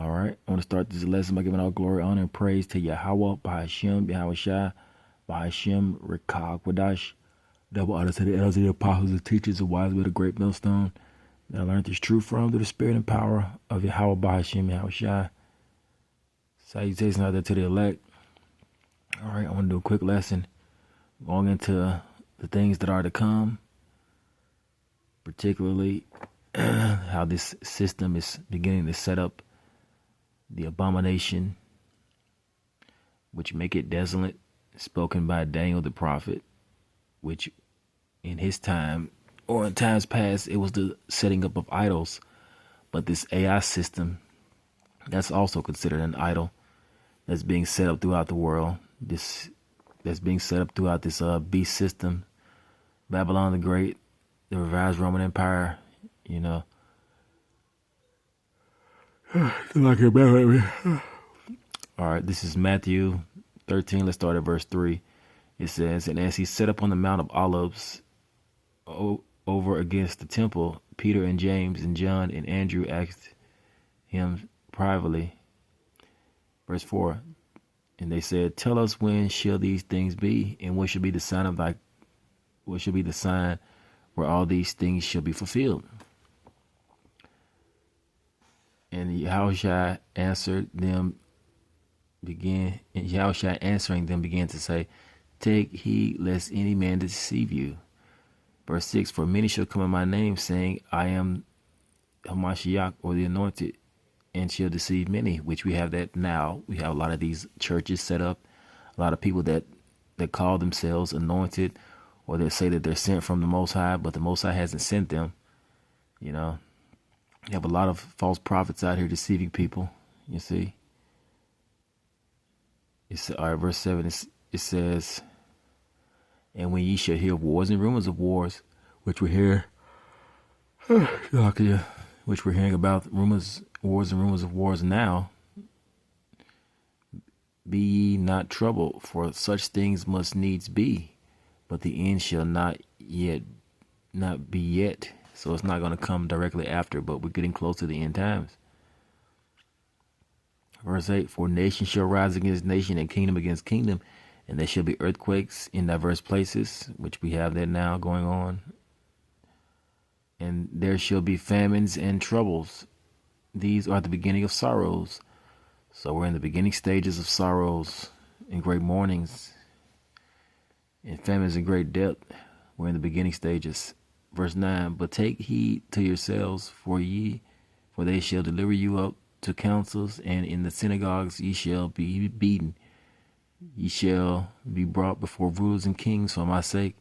All right. I want to start this lesson by giving all glory, honor, and praise to Yahweh, Bahashim, Yahushua, Bahashim, Rekah, Wadash. Double honor to the elders, the apostles, the teachers, the wise with a great millstone that I learned this truth from through the spirit and power of Yahweh, Bahashim, Yahushua. Salutations out there to the elect. All right. I want to do a quick lesson going into the things that are to come, particularly how this system is beginning to set up the abomination, which make it desolate, spoken by Daniel the prophet, which in his time, or in times past, it was the setting up of idols. But this AI system, that's also considered an idol, that's being set up throughout the world. That's being set up throughout this beast system, Babylon the Great, the revised Roman Empire, you know. All right, this is Matthew 13. Let's start at verse 3. It says, "And as he sat up on the Mount of Olives over against the temple, Peter and James and John and Andrew asked him privately." Verse 4, "And they said, Tell us, when shall these things be? And what shall be the sign where all these things shall be fulfilled?" And Yahushua answering them began to say, "Take heed lest any man deceive you." Verse 6, "For many shall come in my name, saying, I am Hamashiach, or the anointed, and shall deceive many," which we have that now. We have a lot of these churches set up, a lot of people that call themselves anointed, or they say that they're sent from the Most High, but the Most High hasn't sent them. You know, you have a lot of false prophets out here deceiving people, you see. All right, verse 7, it says, "And when ye shall hear wars and rumors of wars," which we're hearing about wars and rumors of wars now, "be ye not troubled, for such things must needs be, but the end shall not be yet." So it's not going to come directly after, but we're getting close to the end times. Verse 8, "For nation shall rise against nation, and kingdom against kingdom, and there shall be earthquakes in diverse places," which we have that now going on. "And there shall be famines and troubles. These are the beginning of sorrows." So we're in the beginning stages of sorrows and great mournings, and famines and great depth. We're in the beginning stages. Verse 9, "But take heed to yourselves, for they shall deliver you up to councils, and in the synagogues ye shall be beaten. Ye shall be brought before rulers and kings for my sake,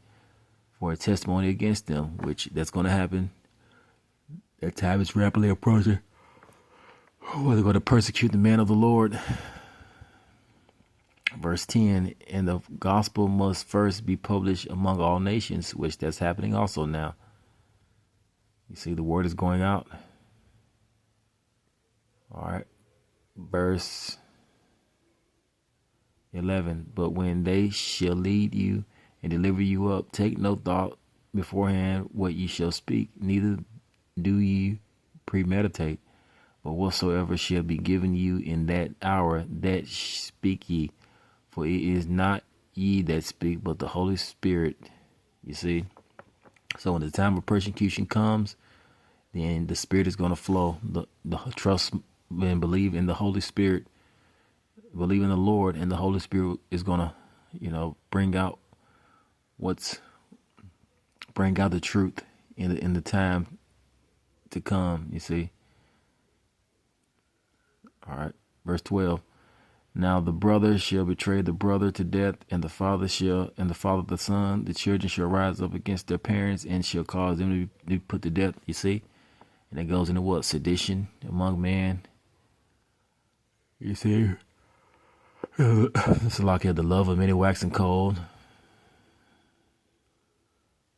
for a testimony against them," which that's going to happen. That time is rapidly approaching. Well, they're going to persecute the man of the Lord. Verse 10, "And the gospel must first be published among all nations," which that's happening also now. You see, the word is going out. All right. Verse 11, "But when they shall lead you and deliver you up, take no thought beforehand what ye shall speak, neither do ye premeditate. But whatsoever shall be given you in that hour, that speak ye. For it is not ye that speak, but the Holy Spirit." You see? So when the time of persecution comes, then the Spirit is going to flow. The trust and believe in the Holy Spirit, believe in the Lord, and the Holy Spirit is going to, bring out the truth in the time to come, you see. All right, verse 12. "Now the brother shall betray the brother to death, and the father the son. The children shall rise up against their parents, and shall cause them to be put to death." You see, and it goes into what? Sedition among men. You see, it's like the love of many waxing cold.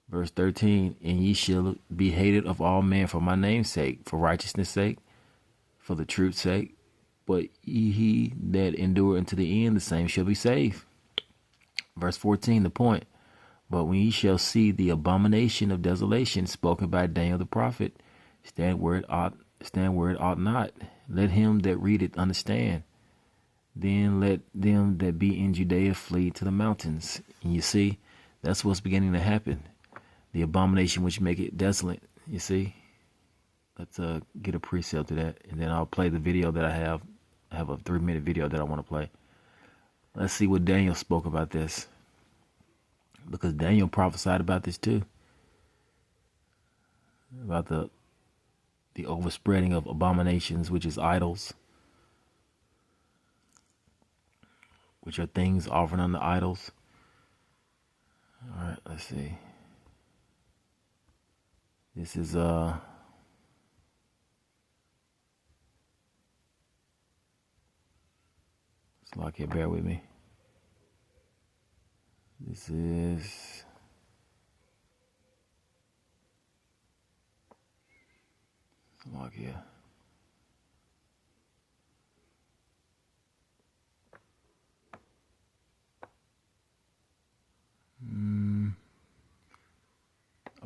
Verse 13, "And ye shall be hated of all men for my name's sake, for righteousness' sake, for the truth's sake. But he that endure unto the end, the same shall be saved." Verse 14, the point. "But when ye shall see the abomination of desolation spoken by Daniel the prophet, stand where it ought, understand where it ought not. Let him that readeth understand. Then let them that be in Judea flee to the mountains. And you see, that's what's beginning to happen. The abomination which make it desolate. You see? Let's get a precept to that, and then I'll play the video that I have. I have a 3-minute video that I want to play. Let's see what Daniel spoke about this, because Daniel prophesied about this too, about the overspreading of abominations, which is idols, which are things offered unto idols. All right, let's see. This is Lock here, bear with me. This is lock here.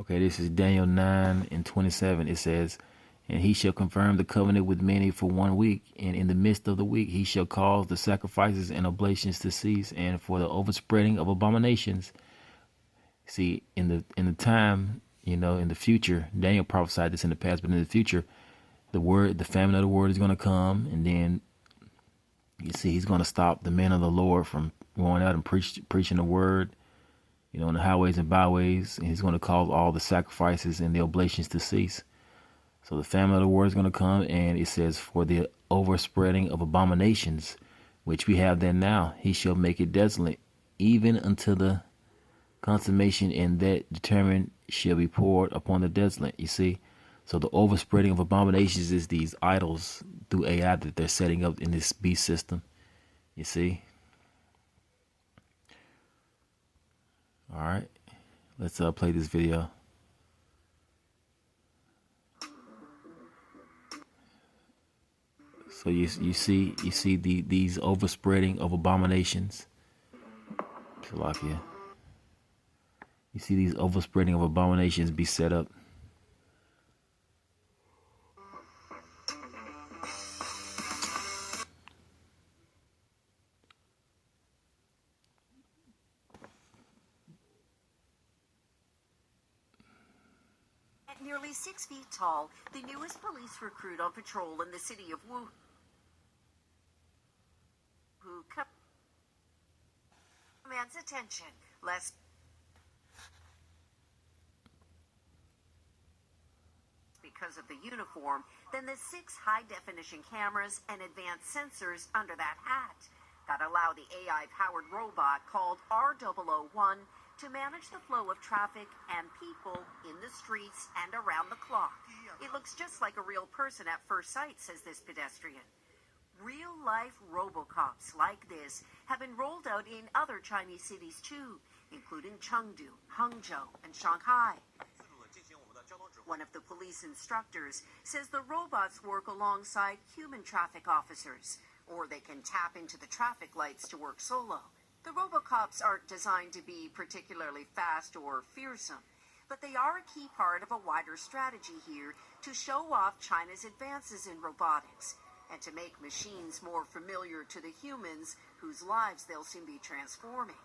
Okay, this is Daniel 9:27. It says, and he shall confirm the covenant with many for 1 week, and in the midst of the week he shall cause the sacrifices and oblations to cease, and for the overspreading of abominations. See, in the time, in the future, Daniel prophesied this in the past, but in the future, the famine of the word is going to come, and then you see he's going to stop the men of the Lord from going out and preaching the word, in the highways and byways, and he's going to cause all the sacrifices and the oblations to cease. So the famine of the word is going to come, and it says, for the overspreading of abominations, which we have there now, he shall make it desolate, even until the consummation, and that determined shall be poured upon the desolate. You see, so the overspreading of abominations is these idols through AI that they're setting up in this beast system. You see. All right, let's play this video. So you see these overspreading of abominations. Slovakia. You see these overspreading of abominations be set up. At nearly 6 feet tall, the newest police recruit on patrol in the city of Wuhan, who commands attention less because of the uniform than the 6 high-definition cameras and advanced sensors under that hat that allow the AI-powered robot called R001 to manage the flow of traffic and people in the streets and around the clock. It looks just like a real person at first sight, says this pedestrian. Real-life robocops like this have been rolled out in other Chinese cities too, including Chengdu, Hangzhou, and Shanghai. One of the police instructors says the robots work alongside human traffic officers, or they can tap into the traffic lights to work solo. The robocops aren't designed to be particularly fast or fearsome, but they are a key part of a wider strategy here to show off China's advances in robotics and to make machines more familiar to the humans whose lives they'll soon be transforming.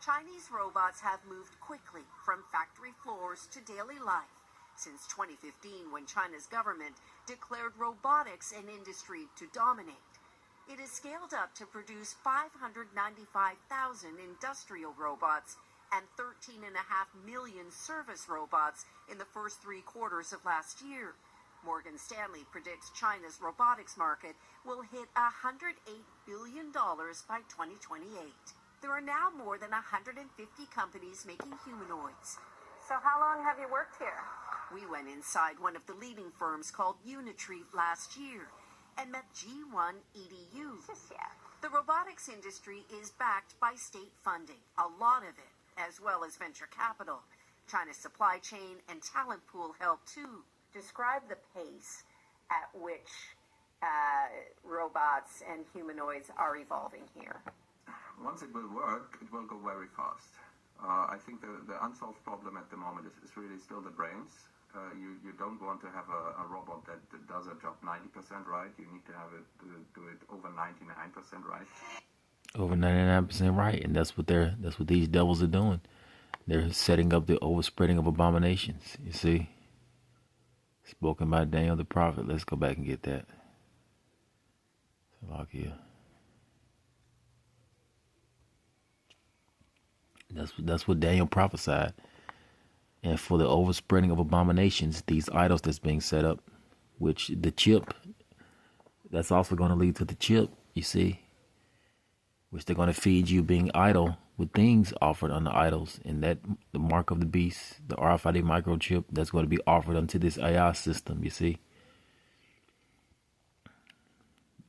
Chinese robots have moved quickly from factory floors to daily life since 2015, when China's government declared robotics an industry to dominate. It is scaled up to produce 595,000 industrial robots and 13.5 million service robots in the first 3 quarters of last year. Morgan Stanley predicts China's robotics market will hit $108 billion by 2028. There are now more than 150 companies making humanoids. So how long have you worked here? We went inside one of the leading firms called Unitree last year and met G1 EDU. Yeah. The robotics industry is backed by state funding, a lot of it, as well as venture capital. China's supply chain and talent pool help too. Describe the pace at which robots and humanoids are evolving here. Once it will work, it will go very fast. I think the unsolved problem at the moment is really still the brains. you don't want to have a robot that does a job 90% right. You need to have it do it over 99% right. Over 99% right, and that's what these devils are doing. They're setting up the overspreading of abominations. You see, spoken by Daniel the prophet. Let's go back and get that. Lock here. That's what Daniel prophesied. And for the overspreading of abominations, these idols that's being set up, which the chip, that's also going to lead to the chip, you see, which they're going to feed you being idle with things offered unto idols. And that the mark of the beast, the RFID microchip, that's going to be offered unto this AI system, you see,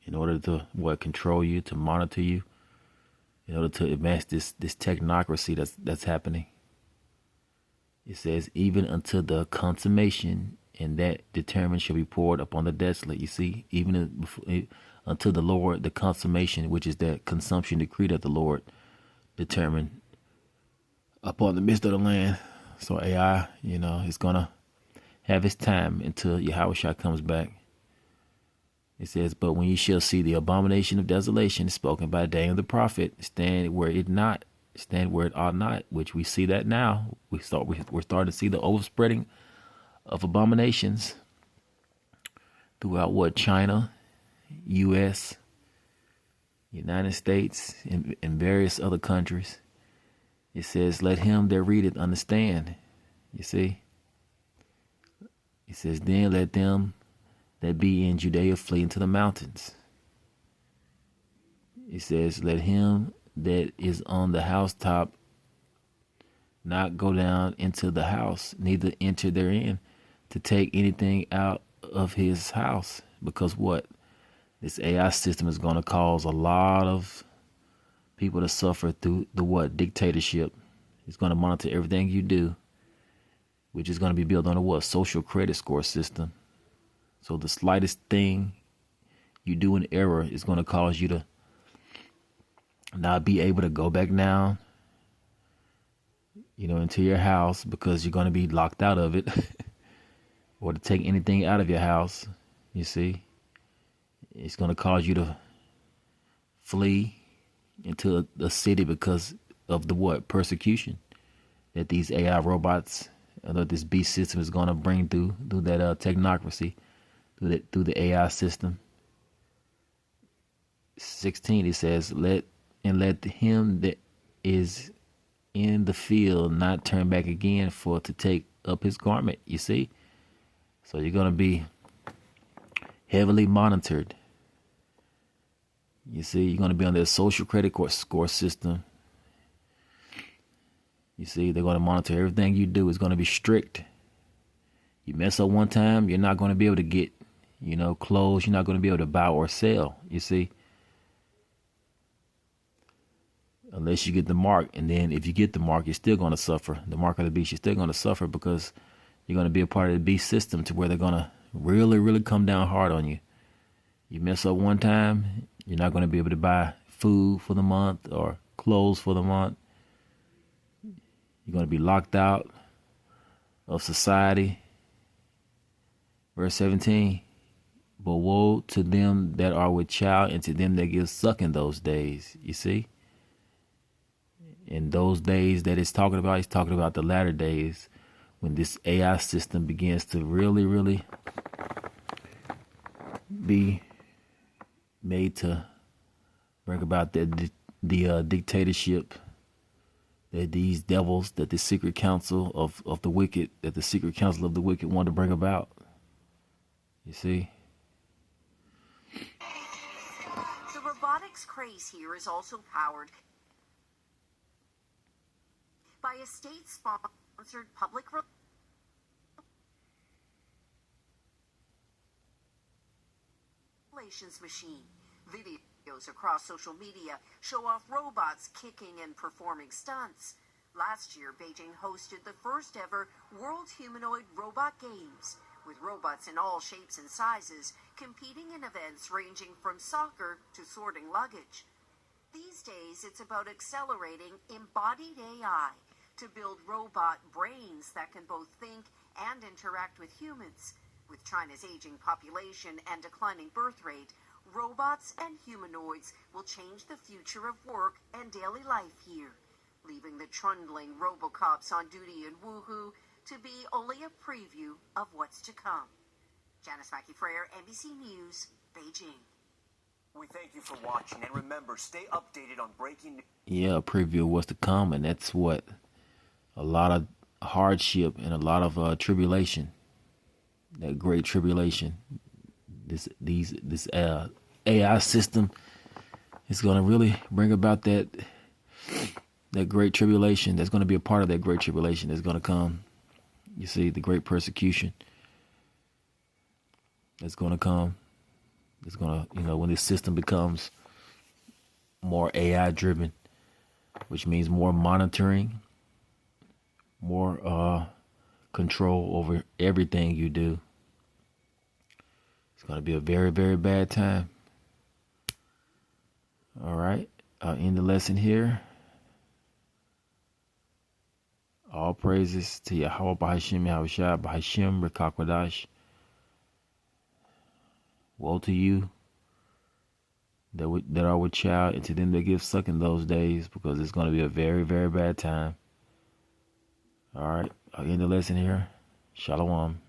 in order to control you, to monitor you, in order to advance this technocracy that's happening. It says, even unto the consummation, and that determined shall be poured upon the desolate. You see, even unto the Lord, the consummation, which is that consumption decree that the Lord determined upon the midst of the land. So AI, it's going to have its time until Yahushua comes back. It says, but when you shall see the abomination of desolation spoken by Daniel the prophet, stand where it ought not, which we see that now. We're starting to see the overspreading of abominations throughout China, U.S., United States, and various other countries. It says, let him that readeth understand. You see? It says, then let them that be in Judea flee into the mountains. It says, let him that is on the housetop not go down into the house, neither enter therein to take anything out of his house. Because this AI system is going to cause a lot of people to suffer through the dictatorship. It's going to monitor everything you do, which is going to be built on a social credit score system. So the slightest thing you do in error is going to cause you to not be able to go back down, into your house, because you're going to be locked out of it, or to take anything out of your house. You see, it's going to cause you to flee into a city because of the persecution that these AI robots, that this beast system is going to bring through that technocracy, through the AI system. 16, it says, let him that is in the field not turn back again for to take up his garment. You see? So you're going to be heavily monitored. You see, you're going to be on their social credit score system. You see, they're going to monitor everything you do. It's going to be strict. You mess up one time, you're not going to be able to get, clothes. You're not going to be able to buy or sell. You see? Unless you get the mark. And then if you get the mark, you're still going to suffer. The mark of the beast, you're still going to suffer, because you're going to be a part of the beast system, to where they're going to really, really come down hard on you. You mess up one time, you're not going to be able to buy food for the month or clothes for the month. You're going to be locked out of society. Verse 17, but woe to them that are with child, and to them that give suck in those days. You see? In those days that he's talking about the latter days, when this AI system begins to really, really be made to bring about the dictatorship that these devils, that the secret council of the wicked, that the secret council of the wicked want to bring about. You see? The robotics craze here is also powered by a state-sponsored public relations machine. Videos across social media show off robots kicking and performing stunts. Last year, Beijing hosted the first ever World Humanoid Robot Games, with robots in all shapes and sizes competing in events ranging from soccer to sorting luggage. These days, it's about accelerating embodied AI to build robot brains that can both think and interact with humans. With China's aging population and declining birth rate, robots and humanoids will change the future of work and daily life here, leaving the trundling robocops on duty in Wuhu to be only a preview of what's to come. Janice Mackey-Freyer, NBC News, Beijing. We thank you for watching, and remember, stay updated on breaking news. Yeah, a preview of what's to come, and that's what a lot of hardship and a lot of tribulation. That great tribulation. This AI system is going to really bring about that great tribulation. That's going to be a part of that great tribulation that's going to come. You see, the great persecution that's going to come. It's going to, when this system becomes more AI driven, which means more monitoring, more control over everything you do. It's going to be a very, very bad time. All right. I'll end the lesson here. All praises to Yahweh Bahashim Yahushua Bahashim Rekakwadash. Woe to you that are with child, and to them that give suck in those days, because it's going to be a very, very bad time. All right. I'll end the lesson here. Shalom.